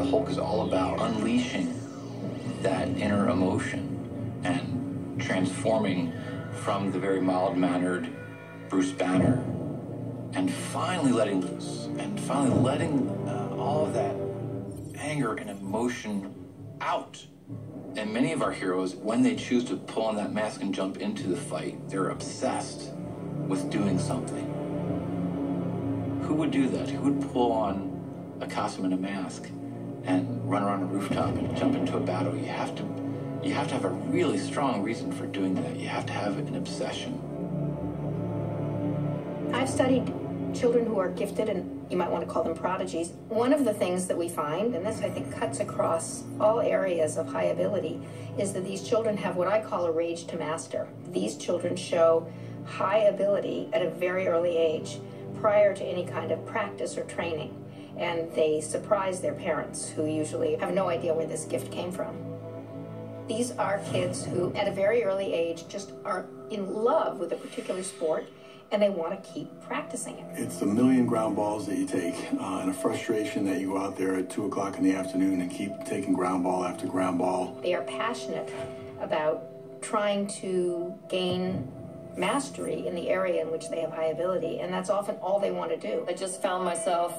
Hulk is all about unleashing that inner emotion and transforming from the very mild-mannered Bruce Banner and finally letting loose and finally letting all of that anger and emotion out. And many of our heroes, when they choose to pull on that mask and jump into the fight, they're obsessed with doing something. Who would do that? Who would pull on a costume and a mask and run around a rooftop and jump into a battle? You have to have a really strong reason for doing that. You have to have an obsession. I've studied children who are gifted, and you might want to call them prodigies. One of the things that we find, and this I think cuts across all areas of high ability, is that these children have what I call a rage to master. These children show high ability at a very early age, prior to any kind of practice or training. And they surprise their parents, who usually have no idea where this gift came from. These are kids who, at a very early age, just are in love with a particular sport, and they want to keep practicing it. It's a million ground balls that you take, and a frustration that you go out there at 2 o'clock in the afternoon and keep taking ground ball after ground ball. They are passionate about trying to gain mastery in the area in which they have high ability, and that's often all they want to do. I just found myself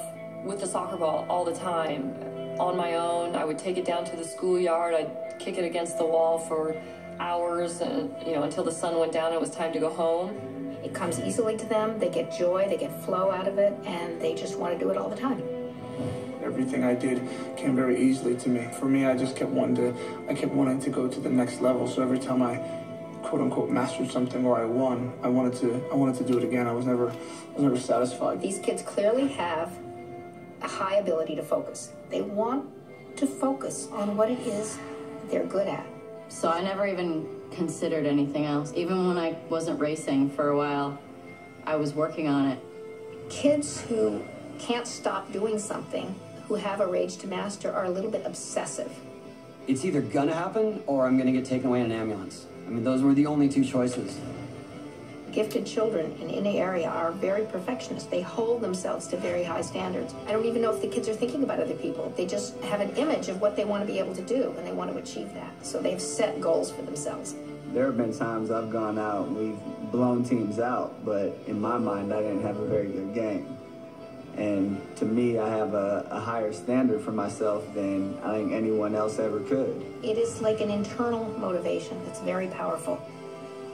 with the soccer ball all the time, on my own. I would take it down to the schoolyard, I'd kick it against the wall for hours, and until the sun went down and it was time to go home. It comes easily to them, they get joy, they get flow out of it, and they just want to do it all the time. Everything I did came very easily to me. For me, I just kept wanting to go to the next level, so every time I quote-unquote mastered something or I won, I wanted to do it again. I was never satisfied. These kids clearly have a high ability to focus. They want to focus on what it is they're good at. So I never even considered anything else. Even when I wasn't racing for a while, I was working on it. Kids who can't stop doing something, who have a rage to master, are a little bit obsessive. It's either gonna happen or I'm gonna get taken away in an ambulance. I mean, those were the only two choices. Gifted children in any area are very perfectionist. They hold themselves to very high standards. I don't even know if the kids are thinking about other people. They just have an image of what they want to be able to do, and they want to achieve that. So they've set goals for themselves. There have been times I've gone out and we've blown teams out, but in my mind, I didn't have a very good game. And to me, I have a higher standard for myself than I think anyone else ever could. It is like an internal motivation that's very powerful.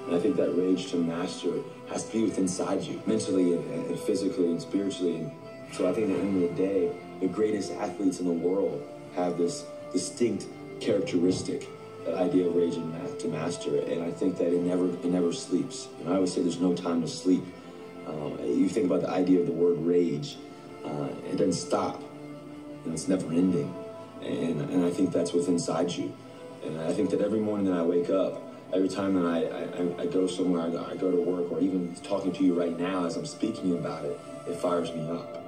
And I think that rage to master has to be within inside you, mentally and physically and spiritually. And so I think at the end of the day, the greatest athletes in the world have this distinct characteristic, that idea of rage to master. And I think that it never sleeps. And I always say there's no time to sleep. You think about the idea of the word rage, it doesn't stop, and it's never ending. And I think that's what's inside you. And I think that every morning that I wake up, every time that I go somewhere, I go to work, or even talking to you right now as I'm speaking about it, it fires me up.